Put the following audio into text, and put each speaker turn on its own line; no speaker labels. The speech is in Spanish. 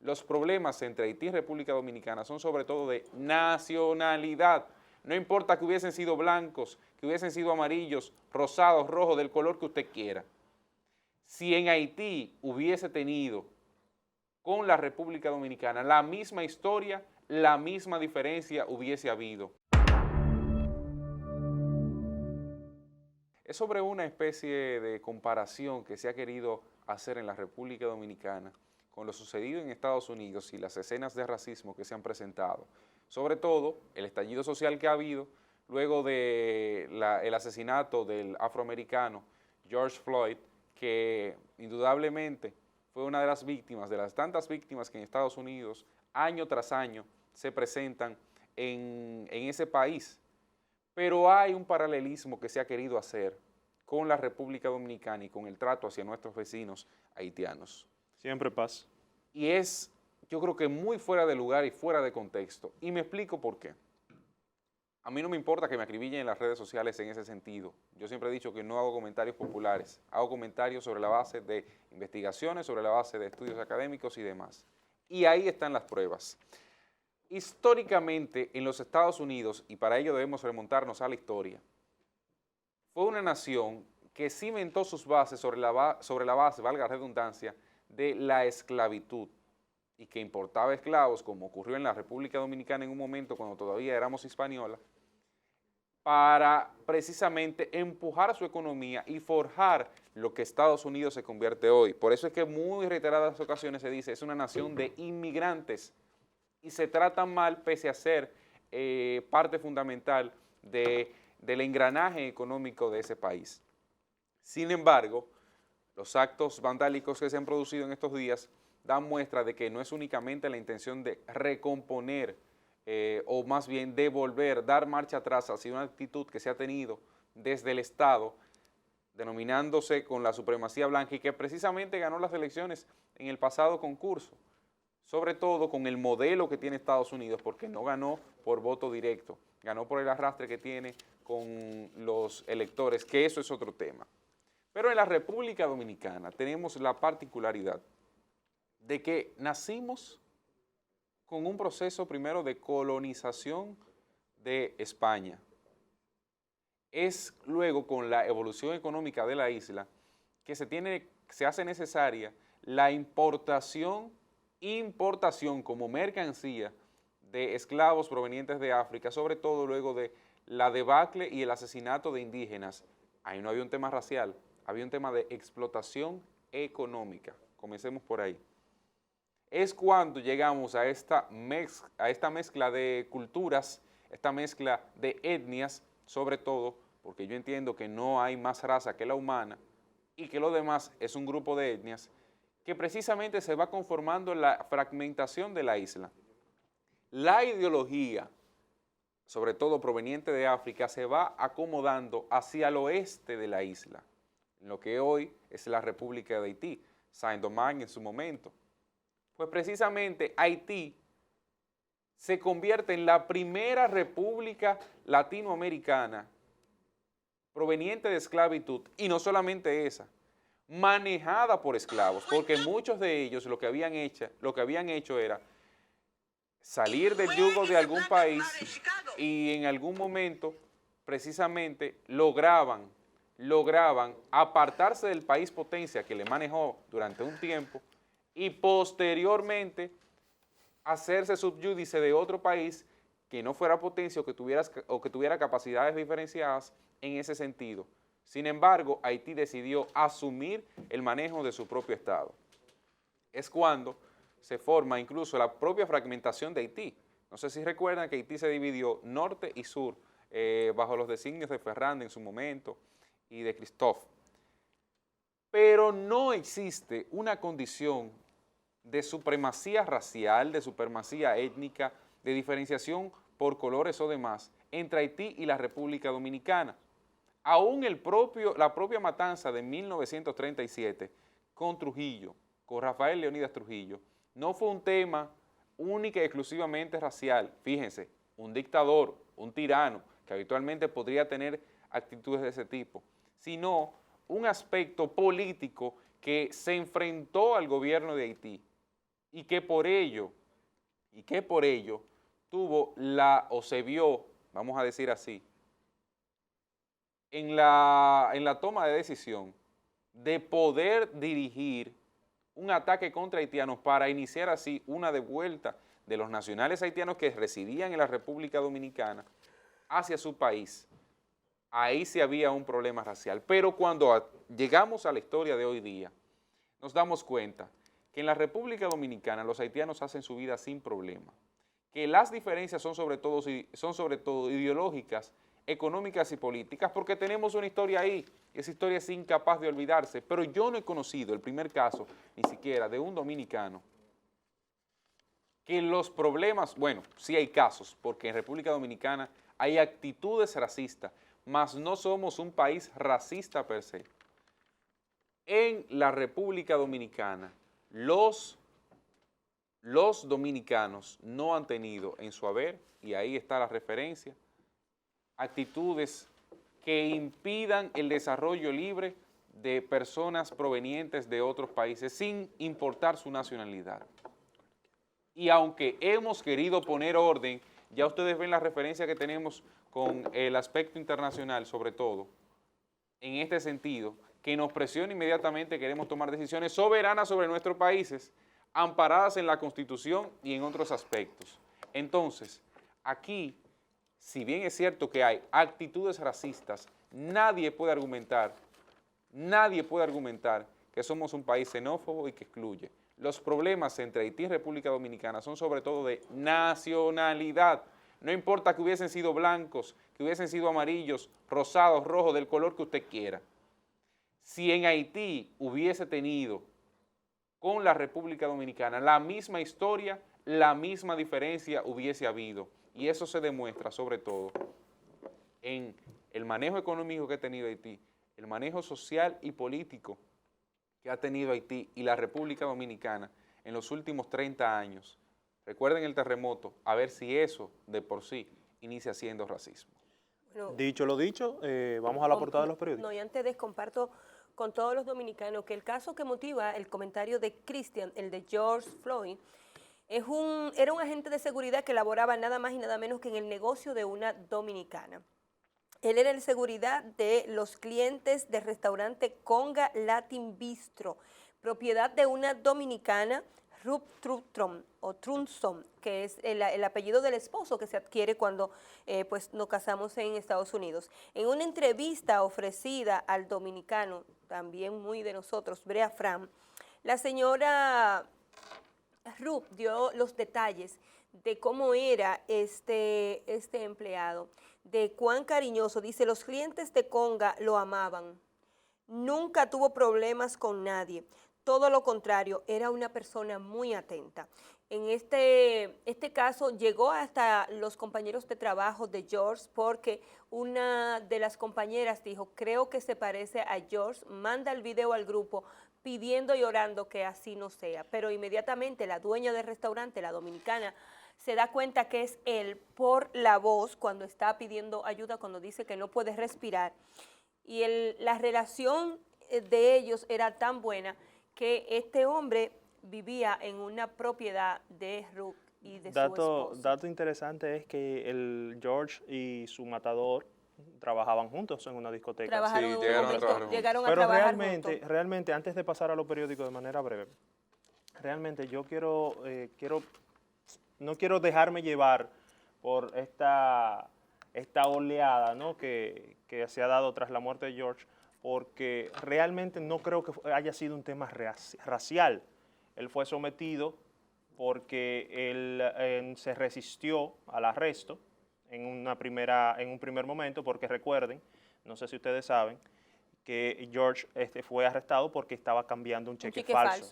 los problemas entre Haití y República Dominicana son sobre todo de nacionalidad. No importa que hubiesen sido blancos, que hubiesen sido amarillos, rosados, rojos, del color que usted quiera. Si en Haití hubiese tenido con la República Dominicana la misma historia, la misma diferencia hubiese habido. Es sobre una especie de comparación que se ha querido hacer en la República Dominicana con lo sucedido en Estados Unidos y las escenas de racismo que se han presentado. Sobre todo, el estallido social que ha habido luego del asesinato del afroamericano George Floyd, que indudablemente fue una de las víctimas, de las tantas víctimas que en Estados Unidos año tras año se presentan en ese país. Pero hay un paralelismo que se ha querido hacer con la República Dominicana y con el trato hacia nuestros vecinos haitianos.
Siempre pasa.
Y es, yo creo que muy fuera de lugar y fuera de contexto. Y me explico por qué. A mí no me importa que me acribillen en las redes sociales en ese sentido. Yo siempre he dicho que no hago comentarios populares, hago comentarios sobre la base de investigaciones, sobre la base de estudios académicos y demás. Y ahí están las pruebas. Históricamente en los Estados Unidos, y para ello debemos remontarnos a la historia, fue una nación que cimentó sus bases sobre la base, valga la redundancia, de la esclavitud y que importaba esclavos, como ocurrió en la República Dominicana en un momento cuando todavía éramos hispaniola, para precisamente empujar su economía y forjar lo que Estados Unidos se convierte hoy. Por eso es que muy reiteradas ocasiones se dice, es una nación de inmigrantes y se tratan mal pese a ser parte fundamental del engranaje económico de ese país. Sin embargo, los actos vandálicos que se han producido en estos días dan muestra de que no es únicamente la intención de recomponer o más bien devolver, dar marcha atrás hacia una actitud que se ha tenido desde el Estado, denominándose con la supremacía blanca y que precisamente ganó las elecciones en el pasado concurso, sobre todo con el modelo que tiene Estados Unidos, porque no ganó por voto directo, ganó por el arrastre que tiene con los electores, que eso es otro tema. Pero en la República Dominicana tenemos la particularidad de que nacimos con un proceso primero de colonización de España. Es luego con la evolución económica de la isla que se hace necesaria la importación como mercancía de esclavos provenientes de África, sobre todo luego de la debacle y el asesinato de indígenas. Ahí no había un tema racial, había un tema de explotación económica. Comencemos por ahí. Es cuando llegamos a esta mezcla de culturas, esta mezcla de etnias, sobre todo, porque yo entiendo que no hay más raza que la humana y que lo demás es un grupo de etnias, que precisamente se va conformando la fragmentación de la isla. La ideología, sobre todo proveniente de África, se va acomodando hacia el oeste de la isla, en lo que hoy es la República de Haití, Saint-Domingue en su momento. Pues precisamente Haití se convierte en la primera república latinoamericana proveniente de esclavitud, y no solamente esa, manejada por esclavos, porque muchos de ellos lo que habían hecho era salir del yugo de algún país y en algún momento precisamente lograban apartarse del país potencia que le manejó durante un tiempo y posteriormente hacerse subyúdice de otro país que no fuera potencia o que tuviera capacidades diferenciadas en ese sentido. Sin embargo, Haití decidió asumir el manejo de su propio Estado. Es cuando se forma incluso la propia fragmentación de Haití. No sé si recuerdan que Haití se dividió norte y sur bajo los designios de Ferrand en su momento y de Christophe. Pero no existe una condición de supremacía racial, de supremacía étnica, de diferenciación por colores o demás entre Haití y la República Dominicana. Aún la propia matanza de 1937 con Trujillo, con Rafael Leónidas Trujillo, no fue un tema única y exclusivamente racial. Fíjense, un dictador, un tirano, que habitualmente podría tener actitudes de ese tipo, sino un aspecto político que se enfrentó al gobierno de Haití y que por ello tuvo o se vio, vamos a decir así, en la toma de decisión de poder dirigir un ataque contra haitianos para iniciar así una devuelta de los nacionales haitianos que residían en la República Dominicana hacia su país. Ahí sí había un problema racial. Pero cuando llegamos a la historia de hoy día, nos damos cuenta que en la República Dominicana los haitianos hacen su vida sin problema, que las diferencias son sobre todo ideológicas, económicas y políticas, porque tenemos una historia ahí, y esa historia es incapaz de olvidarse, pero yo no he conocido el primer caso, ni siquiera de un dominicano, que los problemas, bueno, sí hay casos, porque en República Dominicana hay actitudes racistas, mas no somos un país racista per se. En la República Dominicana, los dominicanos no han tenido en su haber, y ahí está la referencia, actitudes que impidan el desarrollo libre de personas provenientes de otros países sin importar su nacionalidad. Y aunque hemos querido poner orden, ya ustedes ven la referencia que tenemos con el aspecto internacional, sobre todo, en este sentido, que nos presiona inmediatamente, queremos tomar decisiones soberanas sobre nuestros países, amparadas en la Constitución y en otros aspectos. Entonces, aquí, si bien es cierto que hay actitudes racistas, nadie puede argumentar que somos un país xenófobo y que excluye. Los problemas entre Haití y República Dominicana son sobre todo de nacionalidad. No importa que hubiesen sido blancos, que hubiesen sido amarillos, rosados, rojos, del color que usted quiera. Si en Haití hubiese tenido con la República Dominicana la misma historia, la misma diferencia hubiese habido. Y eso se demuestra sobre todo en el manejo económico que ha tenido Haití, el manejo social y político que ha tenido Haití y la República Dominicana en los últimos 30 años. Recuerden el terremoto, a ver si eso de por sí inicia siendo racismo.
Bueno, dicho lo dicho, vamos a la portada de los periódicos.
No, y antes comparto con todos los dominicanos que el caso que motiva el comentario de Christian, el de George Floyd, era un agente de seguridad que laboraba nada más y nada menos que en el negocio de una dominicana. Él era el seguridad de los clientes del restaurante Conga Latin Bistro, propiedad de una dominicana, Ruth Trunson, que es el apellido del esposo que se adquiere cuando pues nos casamos en Estados Unidos. En una entrevista ofrecida al dominicano, también muy de nosotros, Brea Fram, la señora Ruth dio los detalles de cómo era este empleado, de cuán cariñoso. Dice, los clientes de Conga lo amaban, nunca tuvo problemas con nadie, todo lo contrario, era una persona muy atenta. En este caso llegó hasta los compañeros de trabajo de George porque una de las compañeras dijo, creo que se parece a George, manda el video al grupo pidiendo y orando que así no sea. Pero inmediatamente la dueña del restaurante, la dominicana, se da cuenta que es él por la voz cuando está pidiendo ayuda, cuando dice que no puede respirar. Y la relación de ellos era tan buena que este hombre vivía en una propiedad de Ruth y de su esposo.
Dato interesante es que el George y su matador trabajaban juntos en una discoteca.
Llegaron a
Pero
trabajar
realmente, antes de pasar a los periódicos de manera breve, realmente yo no quiero dejarme llevar por esta oleada, ¿no?, que se ha dado tras la muerte de George, porque realmente no creo que haya sido un tema racial. Él fue sometido porque él se resistió al arresto en un primer momento, porque recuerden, no sé si ustedes saben, que George fue arrestado porque estaba cambiando un cheque falso.